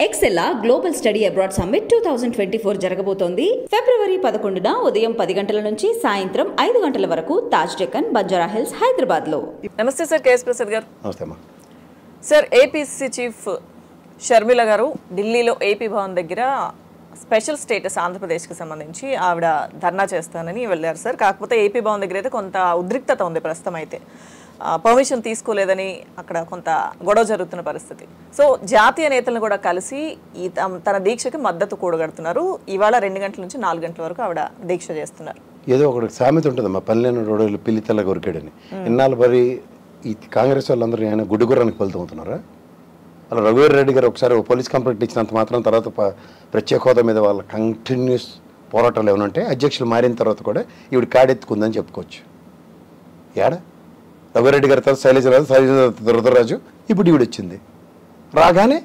ఎక్సెల్లా global study abroad summit 2024 జరగబోతోంది. ఫిబ్రవరి 11న ఉదయం 10 గంటల నుంచి సాయంత్రం 5 గంటల వరకు తాజ్ డెక్కన్, బంజారా హిల్స్, హైదరాబాద్ లో. నమస్తే సార్, కేఎస్ ప్రసాద్ గారు. నమస్తే అమ్మా. సార్, ఏపీసీ చీఫ్ షర్మిల గారు ఢిల్లీలో ఏపీ భవన్ దగ్గర స్పెషల్ స్టేటస్ ఆంధ్రప్రదేశ్కి సంబంధించి ఆవిడ ధర్నా చేస్తానని వెళ్ళారు సార్. కాకపోతే ఏపీ భవన్ దగ్గర అయితే కొంత ఉద్రిక్తత ఉంది ప్రస్తుతం. అయితే పర్మిషన్ తీసుకోలేదని అక్కడ కొంత గొడవ జరుగుతున్న పరిస్థితి. సో జాతీయ నేతలను కూడా కలిసి ఈ తన దీక్షకి మద్దతు కూడగడుతున్నారు. ఇవాళ 2 గంటల నుంచి 4 గంటల వరకు ఆవిడ దీక్ష చేస్తున్నారు. ఏదో ఒకటి సామెత ఉంటుందమ్మా, పల్లెను రోడ్లు పిల్లి తెల్ల కొరికాడని. ఇన్నాళ్ళు మరి ఈ కాంగ్రెస్ వాళ్ళందరూ ఆయన గుడ్డుగుర్రానికి ఫలితమవుతున్నారా? అలా రఘువీర్ రెడ్డి గారు ఒకసారి పోలీస్ కంప్లైంట్ ఇచ్చినంత మాత్రం తర్వాత ప్రత్యేక హోదా మీద వాళ్ళ కంటిన్యూస్ పోరాటాలు ఏమైనా ఉంటే అధ్యక్షులు మారిన తర్వాత కూడా ఈవిడ కాడెత్తుకుందని చెప్పుకోవచ్చు. ఏడా రఘువీరెడ్డి గారి తర్వాత శైలజరాజు, దురదరాజు, ఇప్పుడు ఈవిడ వచ్చింది. రాగానే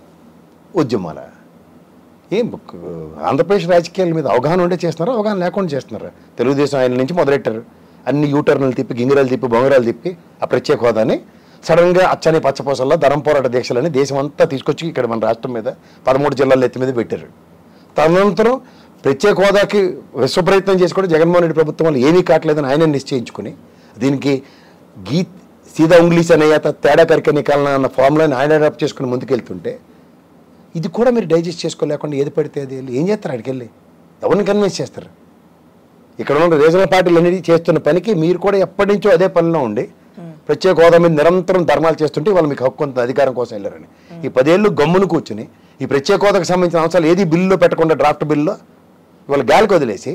ఉద్యమాల ఏం ఆంధ్రప్రదేశ్ రాజకీయాల మీద అవగాహన ఉండే చేస్తున్నారా, అవగాహన లేకుండా చేస్తున్నారా? తెలుగుదేశం ఆయన నుంచి మొదలెట్టారు, అన్ని యూటర్న్లు తిప్పి, గింగిరాలు తిప్పి, బొంగరాలు తిప్పి ఆ ప్రత్యేక హోదాని సడన్గా అచ్చని పచ్చపోసల్లో ధరం పోరాట దీక్షలని దేశం అంతా తీసుకొచ్చి ఇక్కడ మన రాష్ట్రం మీద 13 జిల్లాల ఎత్తి మీద పెట్టారు. తదనంతరం ప్రత్యేక హోదాకి విశ్వప్రయత్నం చేసి కూడా జగన్మోహన్ రెడ్డి ప్రభుత్వం వాళ్ళు ఏమీ కావట్లేదని ఆయన నిశ్చయించుకుని దీనికి సీదా ఇంగ్లీష్ అనే తేడా కరిక నికాలన అన్న ఫార్ములాని ఆయన అడాప్ట్ చేసుకుని ముందుకెళ్తుంటే ఇది కూడా మీరు డైజెస్ట్ చేసుకోలేకుండా ఏది పడితే అది ఏం చేస్తారు? అక్కడికి వెళ్ళి ఎవరిని కన్విన్స్ చేస్తారు? ఇక్కడ ఉన్న రీజనల్ పార్టీలు అనేది చేస్తున్న పనికి మీరు కూడా ఎప్పటి నుంచో అదే పనిలో ఉండి ప్రత్యేక హోదా మీద నిరంతరం ధర్మాలు చేస్తుంటే వాళ్ళు మీకు హక్కు కొంత అధికారం కోసం వెళ్ళారని ఈ 10 ఏళ్ళు గమ్మును కూర్చుని ఈ ప్రత్యేక హోదాకు సంబంధించిన అంశాలు ఏది బిల్లులో పెట్టకుండా డ్రాఫ్ట్ బిల్లులో ఇవాళ గాలికి వదిలేసి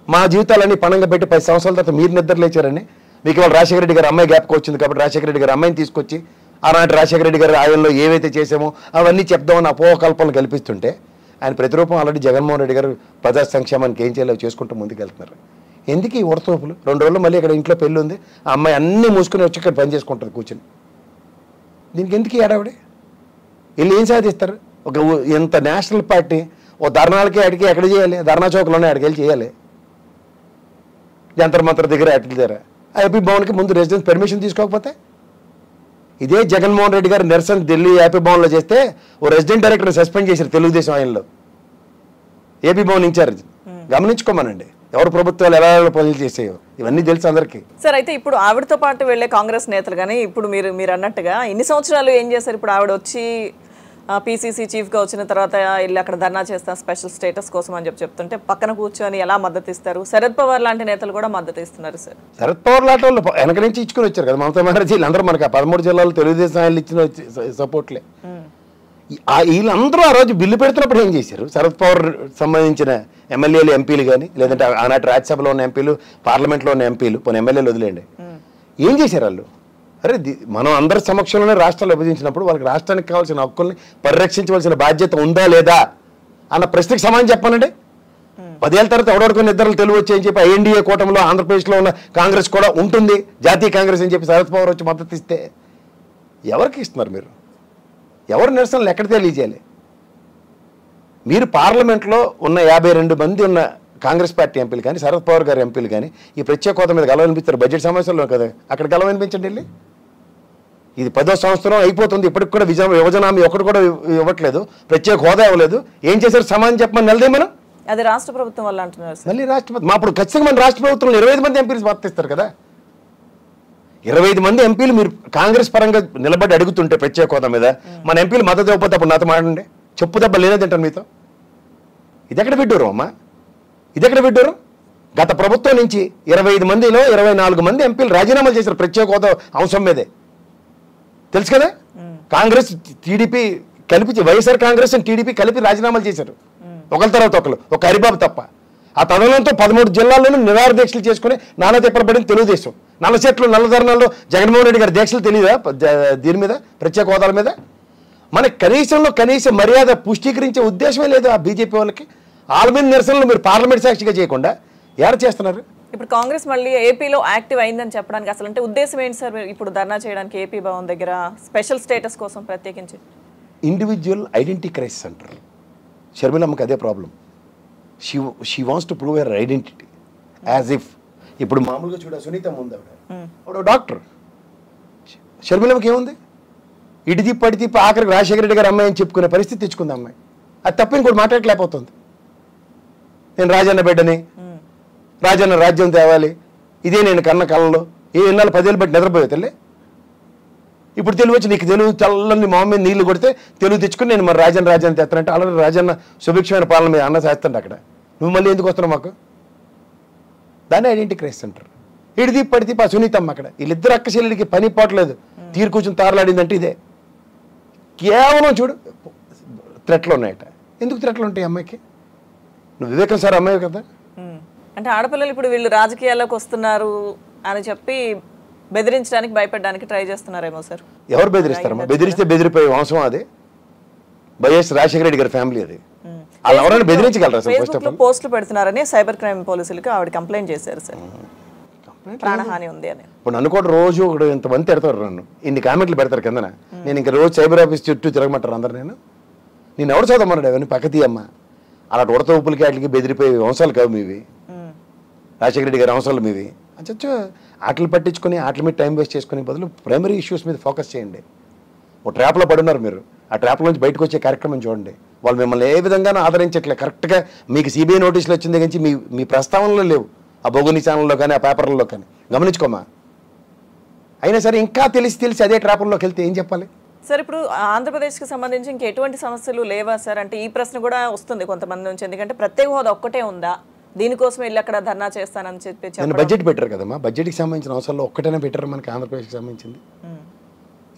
మా జీవితాలన్నీ పణంగా పెట్టి 10 సంవత్సరాల తర్వాత మీరు నిద్ర లేచారని మీకు ఇవాళ రాజశేఖర రెడ్డి గారు అమ్మాయి జ్ఞాపకం వచ్చింది కాబట్టి రాజశేఖర రెడ్డి గారు అమ్మాయిని తీసుకొచ్చి ఆనాటి రాజశేఖర రెడ్డి గారు ఆయనలో ఏవైతే చేసామో అవన్నీ చెప్దామని అపోహకల్పనలు కల్పిస్తుంటే ఆయన ప్రతిరూపం ఆల్రెడీ జగన్మోహన్ రెడ్డి గారు ప్రజా సంక్షేమానికి ఏం చేయాలో చేసుకుంటూ ముందుకెళ్తున్నారు. ఎందుకు ఈ ఉడతోపులు? 2 రోజులు మళ్ళీ ఇక్కడ ఇంట్లో పెళ్ళి ఉంది, ఆ అమ్మాయి అన్నీ మూసుకుని వచ్చి ఇక్కడ పని చేసుకుంటుంది కూర్చొని. దీనికి ఎందుకు ఏడావిడే? వీళ్ళు ఏం సాధిస్తారు? ఒక ఎంత నేషనల్ పార్టీ ఓ ధర్నాలకి అడిగి ఎక్కడ చేయాలి? ధర్నా చౌక్లోనే అడిగి వెళ్ళి చేయాలి. జంతర్ మంతర్ దగ్గర అట్ల దగ్గర ఏపీ భవన్కి ముందు రెసిడెన్స్ పర్మిషన్ తీసుకోకపోతే ఇదే జగన్మోహన్ రెడ్డి గారు నిరసన ఢిల్లీ ఏపీ భవన్లో చేస్తే ఓ రెసిడెంట్ డైరెక్టర్ సస్పెండ్ చేశారు తెలుగుదేశం ఆయనలో. ఏపీ భవన్ ఇన్ఛార్జ్ గమనించుకోమనండి ఎవరు ప్రభుత్వాలు ఎలా పనులు చేసేయో ఇవన్నీ తెలుసు అందరికీ. సార్, అయితే ఇప్పుడు ఆవిడతో పాటు వెళ్ళే కాంగ్రెస్ నేతలు కానీ ఇప్పుడు మీరు అన్నట్టుగా ఇన్ని సంవత్సరాలు ఏం చేశారు? ఇప్పుడు ఆవిడ వచ్చి పీసీసీ చీఫ్గా వచ్చిన తర్వాత వెళ్ళి అక్కడ ధర్నా చేస్తాం స్పెషల్ స్టేటస్ కోసం అని చెప్తుంటే పక్కన కూర్చొని ఎలా మద్దతు ఇస్తారు? శరద్ పవార్ లాంటి నేతలు కూడా మద్దతు ఇస్తున్నారు సార్. శరద్ పవార్ లాంటి వాళ్ళు వెనక నుంచి ఇచ్చుకుని వచ్చారు కదా మమతా బెనర్జీ. వీళ్ళందరూ మనకి 13 జిల్లాలు తెలుగుదేశం ఆయన ఇచ్చిన సపోర్ట్లే. వీళ్ళందరూ ఆ రోజు బిల్లు పెడుతున్నప్పుడు ఏం చేశారు? శరద్ పవార్ సంబంధించిన ఎమ్మెల్యేలు, ఎంపీలు కానీ లేదంటే ఆనాటి రాజ్యసభలో ఉన్న ఎంపీలు, పార్లమెంట్లో ఉన్న ఎంపీలు, కొన్ని ఎమ్మెల్యేలు వదిలేండి, ఏం చేశారు వాళ్ళు? అరే మనం అందరి సమక్షంలోనే రాష్ట్రాలు విభజించినప్పుడు వాళ్ళకి రాష్ట్రానికి కావాల్సిన హక్కుల్ని పరిరక్షించవలసిన బాధ్యత ఉందా లేదా అన్న ప్రశ్నకి సమాధానం చెప్పానండి. 10 ఏళ్ళ తర్వాత ఎవడొడుకుని నిద్రలు తెలివి వచ్చాయని చెప్పి ఐఎన్డీఏ కూటమిలో ఆంధ్రప్రదేశ్లో ఉన్న కాంగ్రెస్ కూడా ఉంటుంది, జాతీయ కాంగ్రెస్ అని చెప్పి శరద్ పవార్ వచ్చి మద్దతు ఇస్తే ఎవరికి ఇస్తున్నారు మీరు? ఎవరు నిరసనలు ఎక్కడ తెలియజేయాలి? మీరు పార్లమెంట్లో ఉన్న 52 మంది ఉన్న కాంగ్రెస్ పార్టీ ఎంపీలు కానీ శరద్ పవార్ గారి ఎంపీలు కానీ ఈ ప్రత్యేక హోదా మీద గెలవనిపిస్తారు. బడ్జెట్ సమావేశంలో కదా అక్కడ గెలవనిపించండి వెళ్ళి. ఇది 10వ సంవత్సరం అయిపోతుంది, ఇప్పటికి కూడా విభజన హామీ ఒకటి కూడా ఇవ్వట్లేదు, ప్రత్యేక హోదా ఇవ్వలేదు. ఏం చేశారు సమాధానం చెప్పమని నిలదే మనం. అది రాష్ట్ర ప్రభుత్వం వల్ల అంటున్నారు. మళ్ళీ రాష్ట్రపతి మా అప్పుడు ఖచ్చితంగా మన రాష్ట్ర ప్రభుత్వంలో 25 మంది ఎంపీలు వర్తిస్తారు కదా. 25 మంది ఎంపీలు మీరు కాంగ్రెస్ పరంగా నిలబడి అడుగుతుంటే ప్రత్యేక హోదా మీద మన ఎంపీలు మద్దతు ఇవ్వకపోతే అప్పుడు నాతో మాట్లాడండి. చెప్పు దెబ్బ లేనేదంటారు మీతో. ఇదెక్కడ పెట్టారు అమ్మా? ఇదెక్కడ పెట్టారు? గత ప్రభుత్వం నుంచి 25 మందిలో 24 మంది ఎంపీలు రాజీనామాలు చేశారు ప్రత్యేక హోదా అంశం మీదే. తెలుసు కదా, కాంగ్రెస్ టీడీపీ కలిపి, వైఎస్ఆర్ కాంగ్రెస్ అండ్ టీడీపీ కలిపి రాజీనామాలు చేశారు ఒకరి తర్వాత ఒకరు, ఒక హరిబాబు తప్ప. ఆ తదనంతో 13 జిల్లాల్లోనూ నిరాహార దీక్షలు చేసుకుని నానా తిప్పబడింది తెలుగుదేశం. నల్ల చెట్లు, నల్ల ధర్నాల్లో జగన్మోహన్ రెడ్డి గారి దీక్షలు తెలియదా దీని మీద, ప్రత్యేక హోదాల మీద? మన కనీస మర్యాద పుష్టీకరించే ఉద్దేశమే లేదు ఆ బీజేపీ వాళ్ళకి. వాళ్ళ మీద నిరసనలు మీరు పార్లమెంట్ సాక్షిగా చేయకుండా ఎవరు చేస్తున్నారు? ఇప్పుడు కాంగ్రెస్ మళ్ళీ ఏపీలో యాక్టివ్ అయిందని చెప్పడానికి అసలు అంటే ఉద్దేశం ఏంటి సార్? ఇప్పుడు ధర్నా చేయడానికి ఏపీ భవన్ దగ్గర స్పెషల్ స్టేటస్ కోసం ప్రత్యేకించి ఇండివిజువల్ ఐడెంటిటీ క్రైసిస్ అంటారు. షర్మిలమ్మకి అదే problem. She wants to prove her identity as if. ఇప్పుడు మామూలుగా చూడ సునీత ముందు ఆవిడ డాక్టర్, షర్మిలమ్మకి ఏముంది? ఇటు తిప్పి అటు తిప్పి ఆఖరికి రాజశేఖర రెడ్డి గారు అమ్మాయి అని చెప్పుకునే పరిస్థితి తెచ్చుకుంది అమ్మాయి. అది తప్ప ఇంకోటి మాట్లాడలేకపోతుంది. నేను రాజన్న బిడ్డని, రాజన్న రాజ్యం తేవాలి, ఇదే నేను కన్న కళ్ళలో ఎన్నాళ్ళు 10 ఏళ్ళు బట్టి నిద్రపోయే తల్లి. ఇప్పుడు తెలుగు వచ్చి నీకు తెలుగు చల్లని మా మీద నీళ్లు కొడితే తెలుగు తెచ్చుకుని నేను మరి రాజన్న తెస్తానంటే అలాగే రాజన్న సుభిక్షమైన పాలన మీద అన్న చేస్తాండి అక్కడ. నువ్వు మళ్ళీ ఎందుకు వస్తున్నావు మాకు? దాన్ని ఐడెంటిటీ క్రైస్ట్ అంటారు. ఇడిది పడితే ఆ సునీతమ్మ అక్కడ వీళ్ళిద్దరు అక్క చెల్లెడికి పని పోవట్లేదు, తీరు కూర్చొని తారలాడిందంటే ఇదే. కేవలం చూడు థ్రెట్లు ఉన్నాయట. ఎందుకు థ్రెట్లు ఉంటాయి అమ్మాయికి? నువ్వు వివేకం సార్ అమ్మాయి కదా. అంటే ఆడపిల్లలు ఇప్పుడు వీళ్ళు రాజకీయాల్లోకి వస్తున్నారు అని చెప్పి బెదిరించడానికి భయపడడానికి ట్రై చేస్తున్నారేమో సార్. ఎవరు బెదిరిస్తారమ్మా? బెదిరిస్తే బెదిరిపోయే వంశం అదే. వైఎస్ రాజశేఖర రెడ్డి గారి ఫ్యామిలీ అది. వాళ్ళు ఎవరైనా బెదిరించగలరా? ఫేస్బుక్ లో పోస్టులు పెడుతున్నారని సైబర్ క్రైమ్ పోలీసులకు ఆవిడ కంప్లైంట్ చేశారు సార్, ప్రాణహాని ఉంది అని. ఇప్పుడు నన్ను కూడా రోజు ఇంతమంది పెడతారు, నన్ను ఇన్ని కామెంట్లు పెడతారు కిందన. నేను ఇంకా రోజు సైబర్ ఆఫీస్ చుట్టూ తిరగమంటారు అందరు. నేను ఎవరు చదవమన్నాడు అవన్నీ పక్కతీ అమ్మ. అలాంటి ఉడత ఉప్పులకి వాటికి బెదిరిపోయే వంశాలు కావు మీవి, రాజశేఖర రెడ్డి గారి వంశాలు మీవి. అచ్చచ్చు ఆటలు పట్టించుకొని ఆటల మీద టైం వేస్ట్ చేసుకునే బదులు ప్రైమరీ ఇష్యూస్ మీద ఫోకస్ చేయండి. ఒక ట్రాప్లో పడున్నారు మీరు, ఆ ట్రాప్లో నుంచి బయటకు వచ్చే కార్యక్రమం చూడండి. వాళ్ళు మిమ్మల్ని ఏ విధంగానూ ఆదరించట్లే. కరెక్ట్గా మీకు సిబిఐ నోటీసులు వచ్చింది కానీ మీ ప్రస్తావనలో లేవు, ఆ బొగుని ఛానల్లో కానీ ఆ పేపర్లలో కానీ. గమనించుకోమా. అయినా సరే ఇంకా తెలిసి అదే ట్రాప్లోకి వెళ్తే ఏం చెప్పాలి సార్? ఇప్పుడు ఆంధ్రప్రదేశ్కి సంబంధించి ఇంకా ఎటువంటి సమస్యలు లేవా సార్? అంటే ఈ ప్రశ్న కూడా వస్తుంది కొంతమంది నుంచి. ఎందుకంటే ప్రత్యేక హోదా ఒక్కటే ఉందా, దీనికోసం వెళ్ళి అక్కడ ధర్నా చేస్తానని చెప్పి బడ్జెట్ పెట్టారు కదమ్మా. బడ్జెట్కి సంబంధించిన అవసరాలు ఒక్కటైనా పెట్టారు మనకి ఆంధ్రప్రదేశ్కి సంబంధించింది.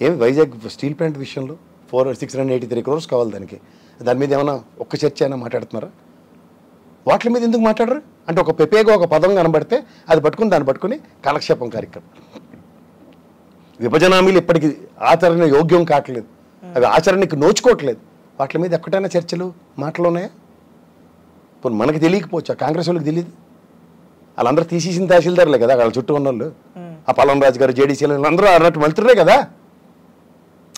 ఏమి వైజాగ్ స్టీల్ ప్లాంట్ విషయంలో 683 crores కావాలి దానికి. దాని మీద ఏమైనా ఒక్క చర్చ అయినా మాట్లాడుతున్నారా? వాటి మీద ఎందుకు మాట్లాడరు? అంటే ఒక పెపేగా ఒక పదం కనబడితే అది పట్టుకుని దాన్ని పట్టుకుని కాలక్షేపం కార్యక్రమం. విభజన హామీలు ఇప్పటికీ ఆచరణ యోగ్యం కావట్లేదు, అవి ఆచరణకి నోచుకోవట్లేదు. వాటి మీద ఎక్కడైనా చర్చలు మాటలు ఉన్నాయా? ఇప్పుడు మనకి తెలియకపోవచ్చు, కాంగ్రెస్ వాళ్ళకి తెలియదు. వాళ్ళందరూ తీసేసిన తహసీల్దారులే కదా వాళ్ళ చుట్టూ ఉన్న వాళ్ళు. ఆ పలం రాజు గారు, జేడీసీలు అందరూ అన్నట్టు మంత్రులే కదా.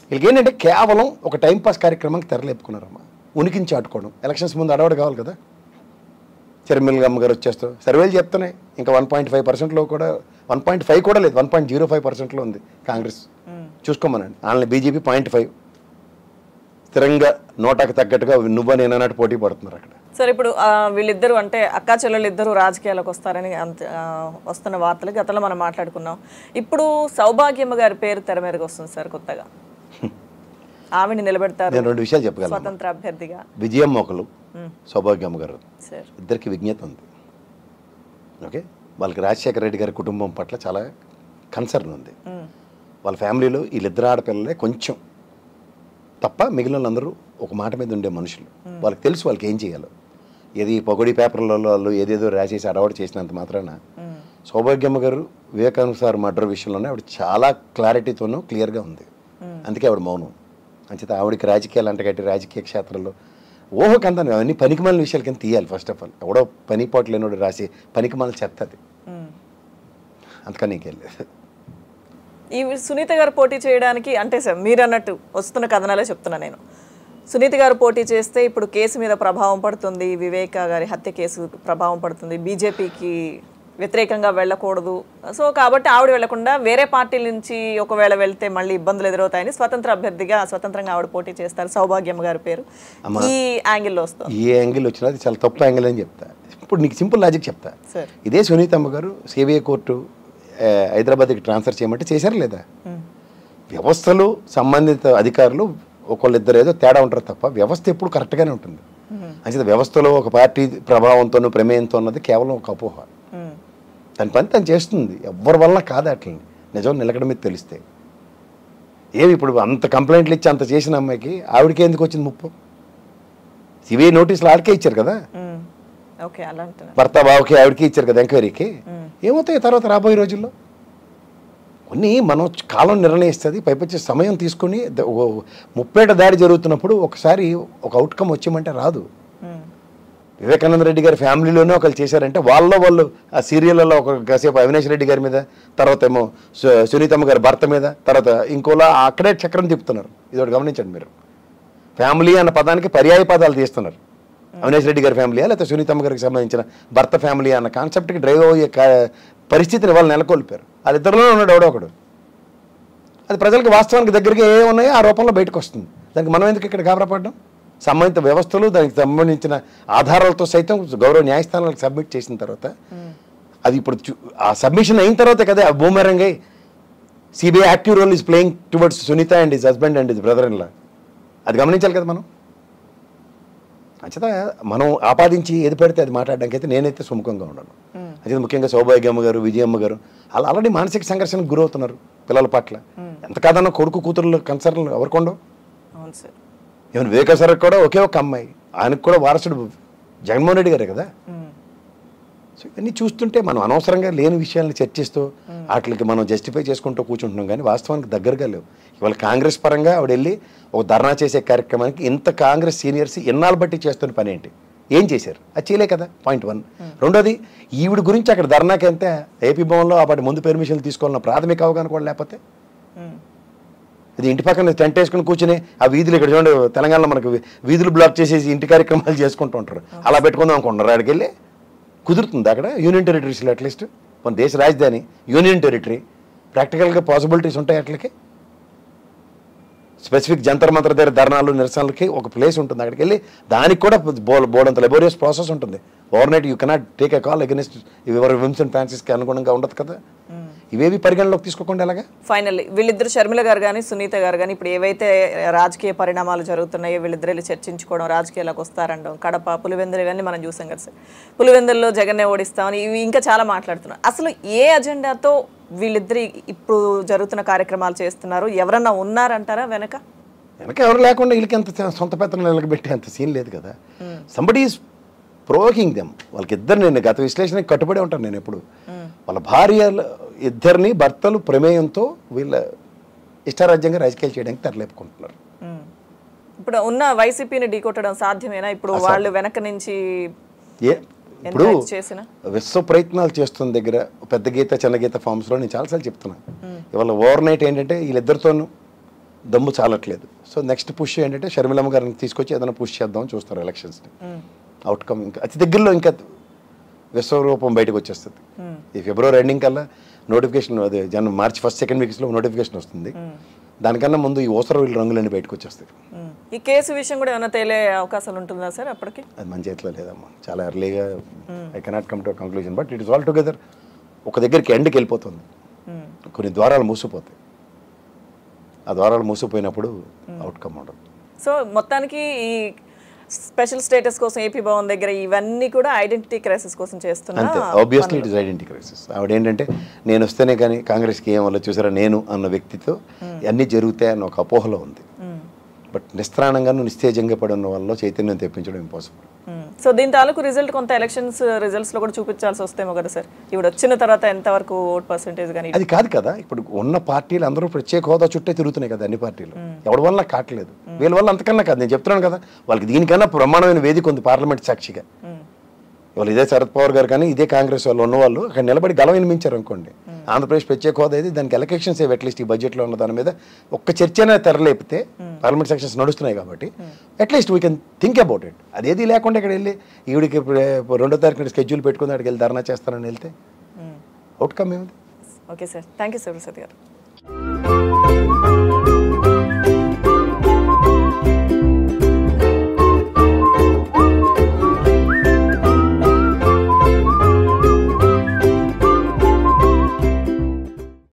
వీళ్ళకి ఏంటంటే కేవలం ఒక టైంపాస్ కార్యక్రమానికి తెరలేపుకున్నారమ్మా. ఉనికించి ఆడుకోవడం. ఎలక్షన్స్ ముందు అడవాడు కావాలి కదా. చర్మిలమ్మ గారు వచ్చేస్తూ సర్వేలు చెప్తున్నాయి ఇంకా 1.5%లో కూడా 1.5 కూడా లేదు, 1.05%లో ఉంది కాంగ్రెస్. చూసుకోమనండి. వాళ్ళని బీజేపీ 0.5 స్థిరంగా నోటాకు తగ్గట్టుగా నువ్వు నేను అన్నట్టు పోటీ పడుతున్నారు అక్కడ. సార్ ఇప్పుడు వీళ్ళిద్దరూ అంటే అక్కా చెల్లెలు ఇద్దరు రాజకీయాలకు వస్తారని వస్తున్న వార్తలు గతంలో మనం మాట్లాడుకున్నాం. ఇప్పుడు సౌభాగ్యమ్మ గారి పేరు తెర మీదకి వస్తుంది సార్ కొత్తగా. ఆవిడ నిలబెడతారు. నేను 2 విషయాలు చెప్పగలను. స్వతంత్ర అభ్యర్థిగా విజయమ్మ ఒకరు, సౌభాగ్యమ్మ గారు ఇద్దరికి విజ్ఞత ఉంది. ఓకే, వాళ్ళకి రాజశేఖర రెడ్డి గారి కుటుంబం పట్ల చాలా కన్సర్న్ ఉంది. వాళ్ళ ఫ్యామిలీలో వీళ్ళిద్దరు ఆడపిల్లలే కొంచెం తప్ప మిగిలిన వాళ్ళందరూ ఒక మాట మీద ఉండే మనుషులు. వాళ్ళకి తెలుసు వాళ్ళకి ఏం చేయాలో. ఏది పొగడి పేపర్లలో వాళ్ళు ఏదేదో రాసేసి అడవాడు చేసినంత మాత్రాన సౌభాగ్యమ్మ గారు వివేకానంద సార్ మర్డర్ విషయంలోనే ఆవిడ చాలా క్లారిటీతోనూ క్లియర్గా ఉంది. అందుకే ఆవిడ మౌనం. అంచేత ఆవిడకి రాజకీయాలు అంటగట్టి రాజకీయ క్షేత్రంలో ఊహకంతాను అవన్నీ పనికిమాలిన విషయాల కింద తీయాలి. ఫస్ట్ ఆఫ్ ఆల్ ఎవడో పనిపాటు లేనోడు రాసి పనికిమాలిన చెత్త అది. అంతకని ఇంకెళ్ళలేదు. ఈ సునీత గారు పోటీ చేయడానికి అంటే సార్ మీరు అన్నట్టు వస్తున్న కథనాలే చెప్తున్నా నేను. సునీత గారు పోటీ చేస్తే ఇప్పుడు కేసు మీద ప్రభావం పడుతుంది, వివేక గారి హత్య కేసు ప్రభావం పడుతుంది, బీజేపీకి వ్యతిరేకంగా వెళ్ళకూడదు. సో కాబట్టి ఆవిడ వెళ్లకుండా వేరే పార్టీల నుంచి ఒకవేళ వెళ్తే మళ్ళీ ఇబ్బందులు ఎదురవుతాయని స్వతంత్ర అభ్యర్థిగా స్వతంత్రంగా ఆవిడ పోటీ చేస్తారు. సౌభాగ్యమ్మ గారి పేరు ఈ యాంగిల్లో వస్తుంది. ఈ యాంగిల్ వచ్చినా అది చాలా తప్పు యాంగిల్ అని చెప్తా. ఇప్పుడు నీకు సింపుల్ లాజిక్ చెప్తా. ఇదే సునీతమ్మ గారు సిబిఐ కోర్టు హైదరాబాద్కి ట్రాన్స్ఫర్ చేయమంటే చేశారు లేదా? వ్యవస్థలు సంబంధిత అధికారులు ఒకళ్ళిద్దరు ఏదో తేడా ఉంటారు తప్ప వ్యవస్థ ఎప్పుడు కరెక్ట్గానే ఉంటుంది. అంటే వ్యవస్థలో ఒక పార్టీ ప్రభావంతోనూ ప్రమేయంతో ఉన్నది కేవలం ఒక అపోహ. దాని పని తను చేస్తుంది, ఎవరి వల్ల కాదు. అట్లని నిజం నిలకడ మీద తెలిస్తే ఏమి ఇప్పుడు అంత కంప్లైంట్లు ఇచ్చి అంత చేసిన అమ్మాయికి ఆవిడకి ఎందుకు వచ్చింది ముప్పు? సిబిఐ నోటీసులు ఆవిడకే ఇచ్చారు కదా, భర్త బావకి ఆవిడకి ఇచ్చారు కదా ఎంక్వైరీకి. ఏమవుతాయి తర్వాత రాబోయే రోజుల్లో? కొన్ని మనం కాలం నిర్ణయిస్తుంది. పైపొచ్చే సమయం తీసుకుని ముప్పేట దాడి జరుగుతున్నప్పుడు ఒకసారి ఒక అవుట్కమ్ వచ్చేమంటే రాదు. వివేకానంద రెడ్డి గారి ఫ్యామిలీలోనే ఒకళ్ళు చేశారంటే వాళ్ళు ఆ సీరియల్లో ఒక కాసేపు అవినాష్ రెడ్డి గారి మీద, తర్వాత ఏమో సునీతమ్మ గారి భర్త మీద, తర్వాత ఇంకోలా అక్కడే చక్రం తిప్పుతున్నారు. ఇదొకటి గమనించండి మీరు. ఫ్యామిలీ అన్న పదానికి పర్యాయ పదాలు తీస్తున్నారు. అవినాష్ రెడ్డి గారి ఫ్యామిలీయా లేకపోతే సునీతమ్మ గారికి సంబంధించిన భర్త ఫ్యామిలీ అన్న కాన్సెప్ట్కి డ్రైవ్ అయ్యే పరిస్థితిని వాళ్ళు నెలకొల్పారు. వాళ్ళిద్దరిలో ఉన్నాడు ఎవడో ఒకడు. అది ప్రజలకు వాస్తవానికి దగ్గరగా ఏ ఉన్నాయో ఆ రూపంలో బయటకు వస్తుంది. దానికి మనం ఎందుకు ఇక్కడ గాబరాపడ్డాం? సంబంధిత వ్యవస్థలు దానికి సంబంధించిన ఆధారాలతో సైతం గౌరవ న్యాయస్థానాలకు సబ్మిట్ చేసిన తర్వాత అది ఇప్పుడు ఆ సబ్మిషన్ అయిన తర్వాతే కదా బూమెరంగై CBI active role is playing towards Sunitha and his husband and his brother in law. అది గమనించాలి కదా మనం. అంచేత మనం ఆపాదించి ఏది పడితే అది మాట్లాడడానికి అయితే నేనైతే సుముఖంగా ఉన్నాను. అయితే ముఖ్యంగా సౌభాగ్యమ్మ గారు, విజయమ్మ గారు వాళ్ళు ఆల్రెడీ మానసిక సంఘర్షణకు గురవుతున్నారు పిల్లల పట్ల. ఎంత కాదన్నా కొడుకు కూతురు కన్సర్న్ ఎవరికొండవు. ఈవెన్ వివేక సార్కి కూడా ఒకే ఒక అమ్మాయి, ఆయనకు కూడా వారసుడు జగన్మోహన్ రెడ్డి గారే కదా. సో ఇవన్నీ చూస్తుంటే మనం అనవసరంగా లేని విషయాలను చర్చిస్తూ వాటికి మనం జస్టిఫై చేసుకుంటూ కూర్చుంటున్నాం, కానీ వాస్తవానికి దగ్గరగా లేవు. ఇవాళ కాంగ్రెస్ పరంగా ఆవిడ వెళ్ళి ఒక ధర్నా చేసే కార్యక్రమానికి ఇంత కాంగ్రెస్ సీనియర్స్ ఎన్నాళ్ళు బట్టి చేస్తున్న పని ఏంటి? ఏం చేశారు? అది చేయలే కదా, పాయింట్ 1. రెండోది, ఈవిడ గురించి అక్కడ ధర్నాకి వెళ్తే ఏపీ భవన్లో వాటి ముందు పెర్మిషన్లు తీసుకోవాలన్న ప్రాథమిక అవగాహన కూడా లేకపోతే ఇది ఇంటి పక్కన టెంట్ వేసుకుని కూర్చుని ఆ వీధులు ఇక్కడ చూడండి తెలంగాణలో మనకు వీధులు బ్లాక్ చేసేసి ఇంటి కార్యక్రమాలు చేసుకుంటూ ఉంటారు. అలా పెట్టుకుందాం అనుకుంటున్నారు. అక్కడికి వెళ్ళి కుదురుతుంది అక్కడ యూనియన్ టెరిటరీస్లో అట్లీస్ట్ మన దేశ రాజధాని యూనియన్ టెరిటరీ ప్రాక్టికల్గా పాసిబిలిటీస్ ఉంటాయి. అట్లకి స్పెసిఫిక్ జంతర్ మంతర్ దగ్గర ధర్నాలు నిరసనలకి ఒక ప్లేస్ ఉంటుంది. అక్కడికి వెళ్ళి దానికి కూడా బోర్డంత లెబోరియస్ ప్రాసెస్ ఉంటుంది. Over night you cannot take a call against your whims and ఫ్యాన్సీస్కి అనుగుణంగా ఉండదు కదా. ఇవేవి పరిగణలోకి తీసుకోకుండా ఎలాగా? ఫైనల్లీ వీళ్ళిద్దరు షర్మిల గారు కానీ సునీత గారు కానీ ఇప్పుడు ఏవైతే రాజకీయ పరిణామాలు జరుగుతున్నాయో వీళ్ళిద్దరు చర్చించుకోవడం, రాజకీయాలకు వస్తారండం, కడప, పులివెందులు ఇవన్నీ మనం చూసాం కదా సార్. పులివెందుల్లో జగన్నే ఓడిస్తామని ఇవి ఇంకా చాలా మాట్లాడుతున్నారు. అసలు ఏ అజెండాతో వీళ్ళిద్దరు ఇప్పుడు జరుగుతున్న కార్యక్రమాలు చేస్తున్నారు? ఎవరన్నా ఉన్నారంటారా వెనక ఎవరు లేకుండా వీళ్ళకి ఎంత సొంత పెత్తనం నిలబెట్టే అంత సీన్ లేదు కదా. Somebody is provoking them. వాళ్ళకి ఇద్దరు, నేను గత విశ్లేషణకి కట్టుబడి ఉంటాను నేను ఎప్పుడు. వాళ్ళ భార్యలు ఇద్దరిని భర్తలు ప్రమేయంతో వీళ్ళ ఇష్టారాజ్యంగా రాజకీయాలు చేయడానికి తెరలేపుకుంటున్నారు. ఇప్పుడు ఉన్న వైసీపీని ఢీకొట్టడం సాధ్యమేనా? ఇప్పుడు వాళ్ళు వెనక నుంచి ఇప్పుడు విశ్వ ప్రయత్నాలు చేస్తున్న దగ్గర పెద్ద గీత చిన్న గీత ఫామ్స్లో నేను చాలాసార్లు చెప్తున్నాను. ఇవాళ ఓవర్ నైట్ ఏంటంటే వీళ్ళిద్దరితోనూ దమ్ము చాలట్లేదు. సో నెక్స్ట్ పుష్ ఏంటంటే షర్మిలమ్మ గారిని తీసుకొచ్చి ఏదైనా పుష్ చేద్దామని చూస్తారు ఎలక్షన్స్ని. అవుట్కమ్ ఇంకా అతి దగ్గరలో ఇంకా విశ్వరూపం బయటకు వచ్చేస్తుంది. ఈ ఫిబ్రవరి ఎండింగ్ కల్లా నోటిఫికేషన్, అదే మార్చి 1st, 2nd వీక్స్లో నోటిఫికేషన్ వస్తుంది. దానికన్నా ముందు ఈ ఓసర వీళ్ళు రంగులన్నీ బయటకు వచ్చేస్తాయి. ఈ కేసు విషయం కూడా ఏమైనా తేలే అవకాశాలు ఉంటుందా సార్ అప్పటికి? అది మన చేతిలో లేదమ్మా, చాలా ఎర్లీగా. I cannot come to conclusion, but it is all together ఒక దగ్గరికి ఎండ్కి వెళ్ళిపోతుంది. కొన్ని ద్వారాలు మూసిపోతాయి. ఆ ద్వారాలు మూసిపోయినప్పుడు అవుట్కమ్ ఉండదు. సో మొత్తానికి ఈ స్పెషల్ స్టేటస్ కోసం ఏపీ భవన్ దగ్గర ఇవన్నీ కూడా ఐడెంటిటీ క్రైసిస్ కోసం చేస్తున్నారు. అంతే, obviously it is identity crisis. ఆవిడ ఏంటంటే నేను వస్తేనే కానీ కాంగ్రెస్కి ఏం వల్ల చూసారా నేను అన్న వ్యక్తితో అన్నీ జరుగుతాయన్న ఒక అపోహలో ఉంది. బట్ నిస్త్రాణంగా నిస్తేజంగా పడి ఉన్న వాళ్ళలో చైతన్యం తెప్పించడం ఇంపాసిబుల్. సో దీని తాలూకు రిజల్ట్ కొంత ఎలక్షన్స్ రిజల్ట్స్లో కూడా చూపించాల్సి వస్తేమో కదా సార్. ఇప్పుడు వచ్చిన తర్వాత ఎంతవరకు ఓట్ పర్సెంటేజ్ కానీ అది కాదు కదా. ఇప్పుడు ఉన్న పార్టీలు అందరూ ప్రత్యేక హోదా చుట్టే తిరుగుతున్నాయి కదా అన్ని పార్టీలు. ఎవరి వల్ల కావట్లేదు, వీళ్ళ వల్ల అంతకన్నా కాదు. నేను చెప్తున్నాను కదా, వాళ్ళకి దీనికన్నా బ్రహ్మాండమైన వేదిక ఉంది పార్లమెంట్ సాక్షిగా. వాళ్ళు ఇదే శరద్ పవార్ గారు కానీ ఇదే కాంగ్రెస్ వాళ్ళు ఉన్నవాళ్ళు అక్కడ నిలబడి గలం వినిపించారు అనుకోండి. ఆంధ్రప్రదేశ్ ప్రత్యేక హోదా అయితే దానికి ఎలక్షన్స్ అట్లీస్ట్ ఈ బడ్జెట్లో ఉన్న దాని మీద ఒక్క చర్చనే తెరలేపితే పార్లమెంట్ సెక్షన్స్ నడుస్తున్నాయి కాబట్టి at least we can think about it. అదేది లేకుండా ఇక్కడ వెళ్ళి ఈవిడికి 2వ తారీఖు స్కెడ్యూల్ పెట్టుకుని అక్కడికి వెళ్ళి ధర్నా చేస్తానని వెళ్తే అవుట్కమ్ ఏమిటి? Okay sir, thank you sir Prasad గారు.